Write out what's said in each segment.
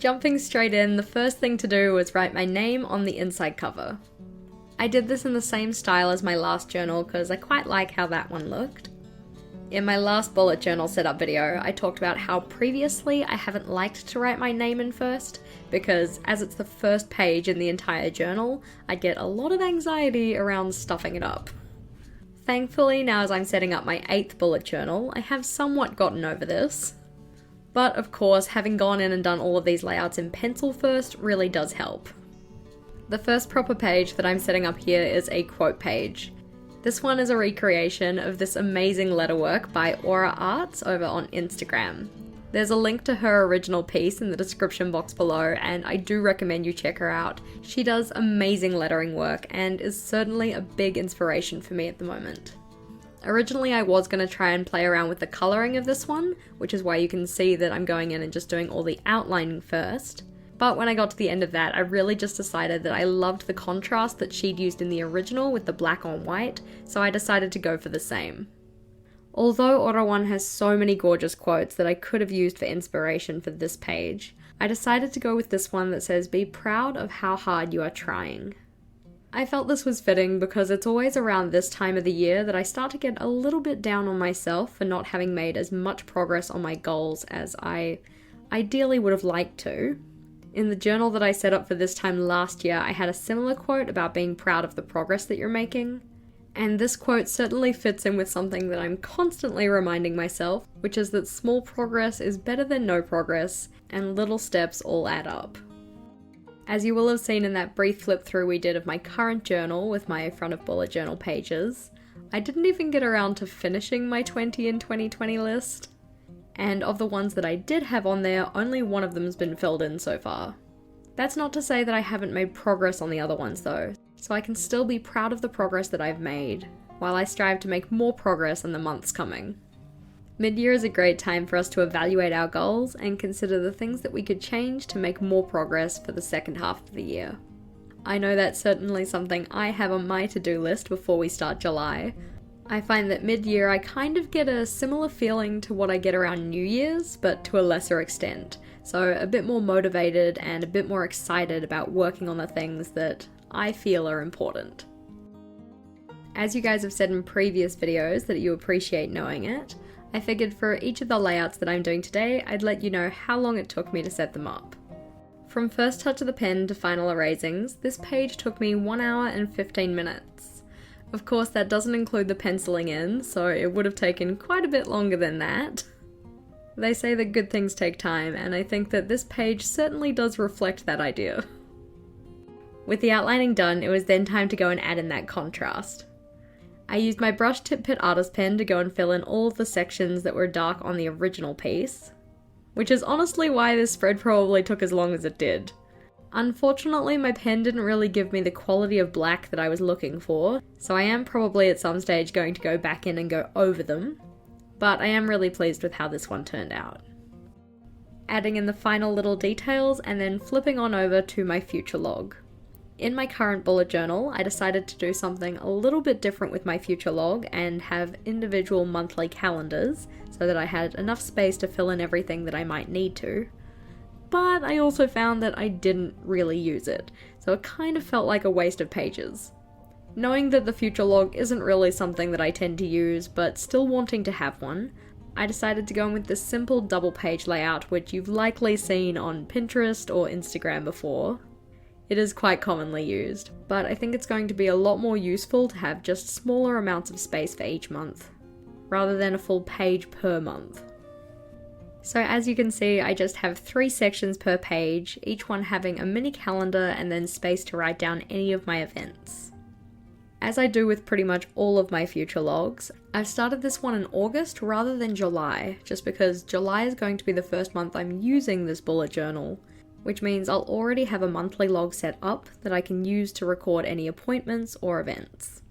Jumping straight in, the first thing to do was write my name on the inside cover. I did this in the same style as my last journal because I quite like how that one looked. In my last bullet journal setup video, I talked about how previously I haven't liked to write my name in first, because as it's the first page in the entire journal, I get a lot of anxiety around stuffing it up. Thankfully, now as I'm setting up my 8th bullet journal, I have somewhat gotten over this. But of course, having gone in and done all of these layouts in pencil first really does help. The first proper page that I'm setting up here is a quote page. This one is a recreation of this amazing letterwork by Aura Arts over on Instagram. There's a link to her original piece in the description box below, and I do recommend you check her out. She does amazing lettering work and is certainly a big inspiration for me at the moment. Originally I was going to try and play around with the colouring of this one, which is why you can see that I'm going in and just doing all the outlining first. But when I got to the end of that, I really just decided that I loved the contrast that she'd used in the original with the black on white, so I decided to go for the same. Although Aura One has so many gorgeous quotes that I could have used for inspiration for this page, I decided to go with this one that says, "Be proud of how hard you are trying." I felt this was fitting because it's always around this time of the year that I start to get a little bit down on myself for not having made as much progress on my goals as I ideally would have liked to. In the journal that I set up for this time last year, I had a similar quote about being proud of the progress that you're making. And this quote certainly fits in with something that I'm constantly reminding myself, which is that small progress is better than no progress, and little steps all add up. As you will have seen in that brief flip through we did of my current journal with my front of bullet journal pages, I didn't even get around to finishing my 20 in 2020 list. And of the ones that I did have on there, only one of them's been filled in so far. That's not to say that I haven't made progress on the other ones though, so I can still be proud of the progress that I've made, while I strive to make more progress in the months coming. Mid-year is a great time for us to evaluate our goals and consider the things that we could change to make more progress for the second half of the year. I know that's certainly something I have on my to-do list before we start July. I find that mid-year I kind of get a similar feeling to what I get around New Year's, but to a lesser extent. So a bit more motivated and a bit more excited about working on the things that I feel are important. As you guys have said in previous videos that you appreciate knowing it, I figured for each of the layouts that I'm doing today, I'd let you know how long it took me to set them up. From first touch of the pen to final erasings, this page took me 1 hour and 15 minutes. Of course, that doesn't include the penciling in, so it would have taken quite a bit longer than that. They say that good things take time, and I think that this page certainly does reflect that idea. With the outlining done, it was then time to go and add in that contrast. I used my brush tip pit artist pen to go and fill in all of the sections that were dark on the original piece, which is honestly why this spread probably took as long as it did. Unfortunately, my pen didn't really give me the quality of black that I was looking for, so I am probably at some stage going to go back in and go over them, but I am really pleased with how this one turned out. Adding in the final little details and then flipping on over to my future log. In my current bullet journal, I decided to do something a little bit different with my future log and have individual monthly calendars so that I had enough space to fill in everything that I might need to. But I also found that I didn't really use it, so it kind of felt like a waste of pages. Knowing that the future log isn't really something that I tend to use, but still wanting to have one, I decided to go in with this simple double page layout which you've likely seen on Pinterest or Instagram before. It is quite commonly used, but I think it's going to be a lot more useful to have just smaller amounts of space for each month, rather than a full page per month. So as you can see, I just have 3 sections per page, each one having a mini calendar and then space to write down any of my events. As I do with pretty much all of my future logs, I've started this one in August rather than July, just because July is going to be the first month I'm using this bullet journal, which means I'll already have a monthly log set up that I can use to record any appointments or events.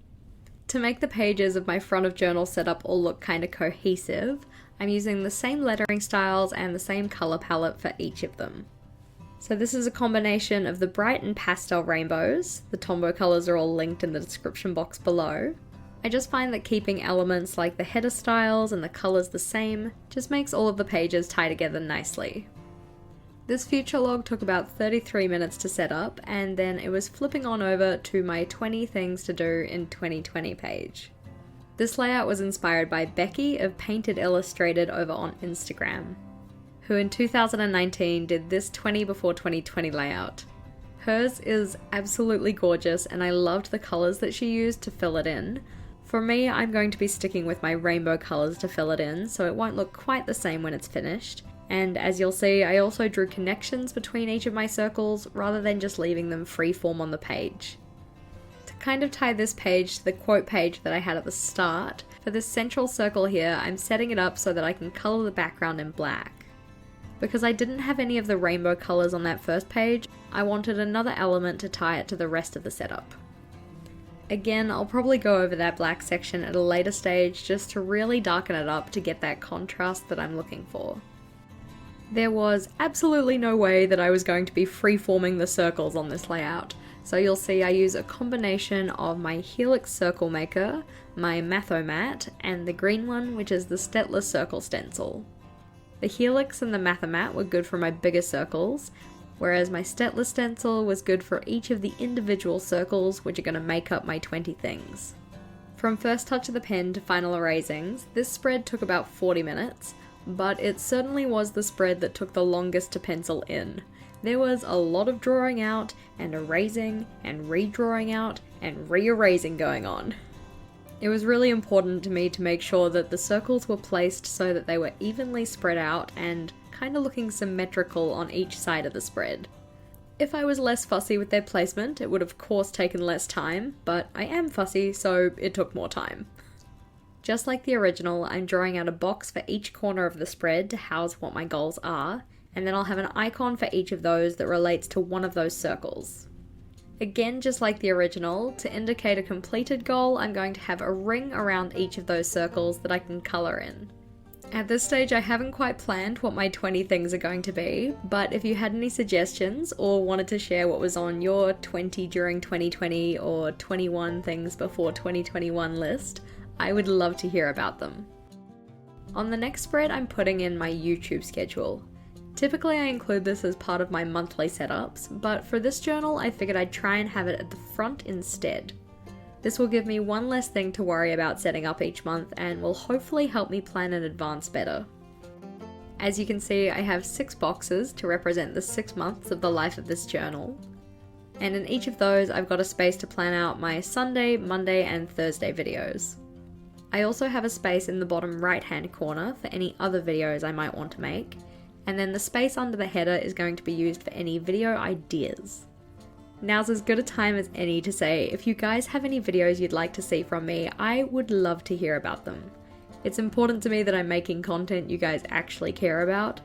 To make the pages of my front of journal setup all look kinda cohesive, I'm using the same lettering styles and the same colour palette for each of them. So this is a combination of the bright and pastel rainbows. The Tombow colours are all linked in the description box below. I just find that keeping elements like the header styles and the colours the same just makes all of the pages tie together nicely. This future log took about 33 minutes to set up, and then it was flipping on over to my 20 things to do in 2020 page. This layout was inspired by Becky of Painted Illustrated over on Instagram, who in 2019 did this 20 before 2020 layout. Hers is absolutely gorgeous, and I loved the colours that she used to fill it in. For me, I'm going to be sticking with my rainbow colours to fill it in, so it won't look quite the same when it's finished. And as you'll see, I also drew connections between each of my circles rather than just leaving them freeform on the page. To kind of tie this page to the quote page that I had at the start, for this central circle here, I'm setting it up so that I can colour the background in black. Because I didn't have any of the rainbow colours on that first page, I wanted another element to tie it to the rest of the setup. Again, I'll probably go over that black section at a later stage just to really darken it up to get that contrast that I'm looking for. There was absolutely no way that I was going to be freeforming the circles on this layout, so you'll see I use a combination of my Helix Circle Maker, my Mathomat, and the green one, which is the Stettler Circle Stencil. The Helix and the Mathomat were good for my bigger circles, whereas my Stettler stencil was good for each of the individual circles which are going to make up my 20 things. From first touch of the pen to final erasings, this spread took about 40 minutes, but it certainly was the spread that took the longest to pencil in. There was a lot of drawing out, and erasing, and redrawing out, and re-erasing going on. It was really important to me to make sure that the circles were placed so that they were evenly spread out and kind of looking symmetrical on each side of the spread. If I was less fussy with their placement, it would of course taken less time, but I am fussy, so it took more time. Just like the original, I'm drawing out a box for each corner of the spread to house what my goals are, and then I'll have an icon for each of those that relates to one of those circles. Again, just like the original, to indicate a completed goal, I'm going to have a ring around each of those circles that I can colour in. At this stage, I haven't quite planned what my 20 things are going to be, but if you had any suggestions or wanted to share what was on your 20 during 2020 or 21 things before 2021 list, I would love to hear about them. On the next spread, I'm putting in my YouTube schedule. Typically I include this as part of my monthly setups, but for this journal I figured I'd try and have it at the front instead. This will give me one less thing to worry about setting up each month and will hopefully help me plan in advance better. As you can see, I have 6 boxes to represent the 6 months of the life of this journal. And in each of those I've got a space to plan out my Sunday, Monday and Thursday videos. I also have a space in the bottom right hand corner for any other videos I might want to make, and then the space under the header is going to be used for any video ideas. Now's as good a time as any to say, if you guys have any videos you'd like to see from me, I would love to hear about them. It's important to me that I'm making content you guys actually care about,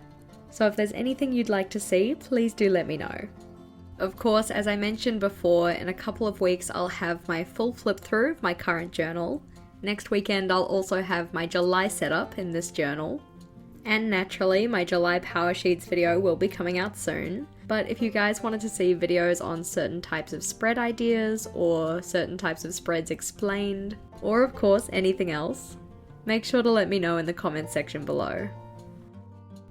so if there's anything you'd like to see, please do let me know. Of course, as I mentioned before, in a couple of weeks I'll have my full flip through of my current journal. Next weekend I'll also have my July setup in this journal. And naturally, my July Power Sheets video will be coming out soon. But if you guys wanted to see videos on certain types of spread ideas, or certain types of spreads explained, or of course anything else, make sure to let me know in the comments section below.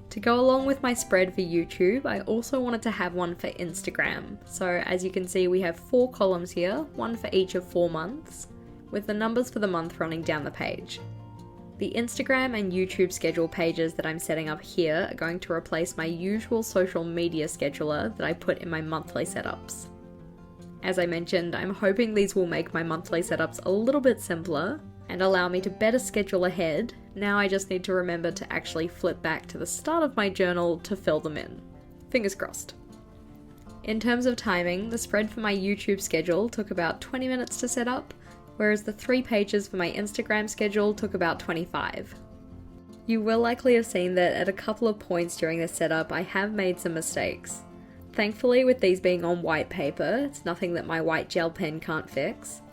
To go along with my spread for YouTube, I also wanted to have one for Instagram. So as you can see, we have 4 columns here, one for each of 4 months, with the numbers for the month running down the page. The Instagram and YouTube schedule pages that I'm setting up here are going to replace my usual social media scheduler that I put in my monthly setups. As I mentioned, I'm hoping these will make my monthly setups a little bit simpler and allow me to better schedule ahead. Now I just need to remember to actually flip back to the start of my journal to fill them in. Fingers crossed. In terms of timing, the spread for my YouTube schedule took about 20 minutes to set up, whereas the 3 pages for my Instagram schedule took about 25. You will likely have seen that at a couple of points during this setup I have made some mistakes. Thankfully, with these being on white paper, it's nothing that my white gel pen can't fix.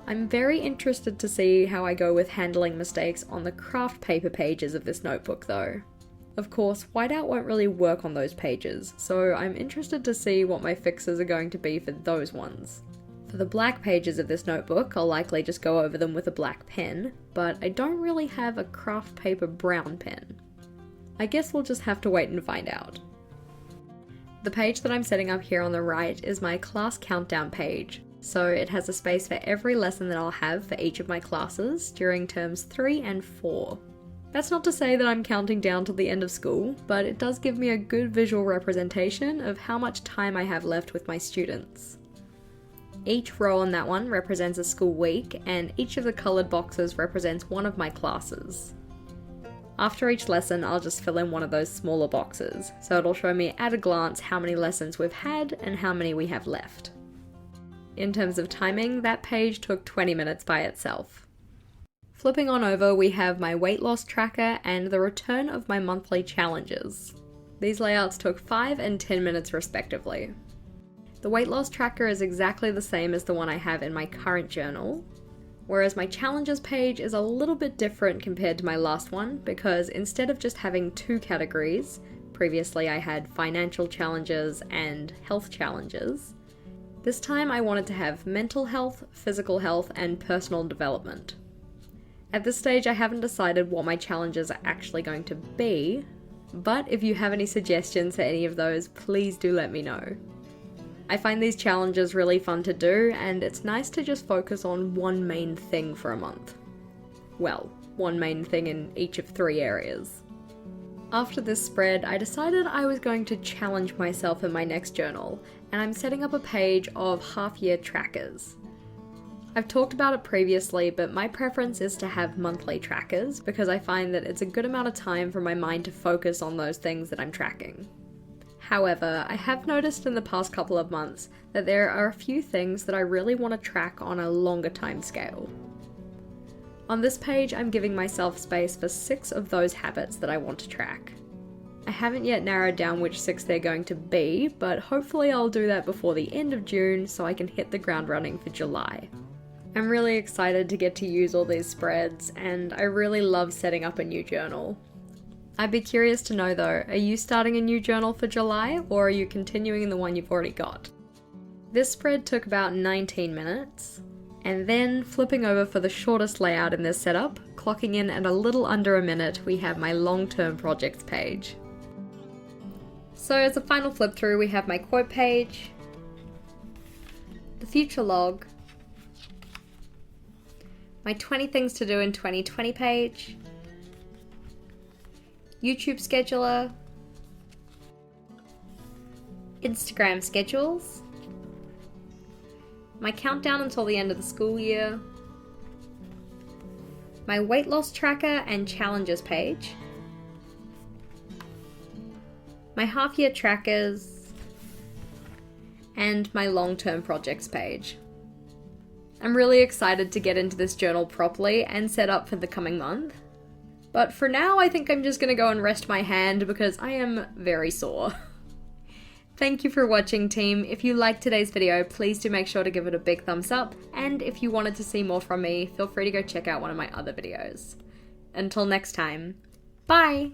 I'm very interested to see how I go with handling mistakes on the craft paper pages of this notebook though. Of course, whiteout won't really work on those pages, so I'm interested to see what my fixes are going to be for those ones. For the black pages of this notebook, I'll likely just go over them with a black pen, but I don't really have a craft paper brown pen. I guess we'll just have to wait and find out. The page that I'm setting up here on the right is my class countdown page, so it has a space for every lesson that I'll have for each of my classes during terms 3 and 4. That's not to say that I'm counting down to the end of school, but it does give me a good visual representation of how much time I have left with my students. Each row on that one represents a school week, and each of the coloured boxes represents one of my classes. After each lesson, I'll just fill in one of those smaller boxes, so it'll show me at a glance how many lessons we've had and how many we have left. In terms of timing, that page took 20 minutes by itself. Flipping on over, we have my weight loss tracker and the return of my monthly challenges. These layouts took 5 and 10 minutes respectively. The weight loss tracker is exactly the same as the one I have in my current journal, whereas my challenges page is a little bit different compared to my last one because instead of just having 2 categories, previously I had financial challenges and health challenges, this time I wanted to have mental health, physical health, and personal development. At this stage, I haven't decided what my challenges are actually going to be, but if you have any suggestions for any of those, please do let me know. I find these challenges really fun to do, and it's nice to just focus on one main thing for a month. Well, one main thing in each of 3 areas. After this spread, I decided I was going to challenge myself in my next journal, and I'm setting up a page of half-year trackers. I've talked about it previously, but my preference is to have monthly trackers because I find that it's a good amount of time for my mind to focus on those things that I'm tracking. However, I have noticed in the past couple of months that there are a few things that I really want to track on a longer time scale. On this page, I'm giving myself space for 6 of those habits that I want to track. I haven't yet narrowed down which 6 they're going to be, but hopefully I'll do that before the end of June so I can hit the ground running for July. I'm really excited to get to use all these spreads, and I really love setting up a new journal. I'd be curious to know though, are you starting a new journal for July, or are you continuing the one you've already got? This spread took about 19 minutes, and then flipping over for the shortest layout in this setup, clocking in at a little under a minute, we have my long-term projects page. So as a final flip through, we have my quote page, the future log, my 20 things to do in 2020 page, YouTube scheduler, Instagram schedules, my countdown until the end of the school year, my weight loss tracker and challenges page, my half-year trackers, and my long-term projects page. I'm really excited to get into this journal properly and set up for the coming month. But for now, I think I'm just going to go and rest my hand because I am very sore. Thank you for watching, team. If you liked today's video, please do make sure to give it a big thumbs up. And if you wanted to see more from me, feel free to go check out one of my other videos. Until next time, bye!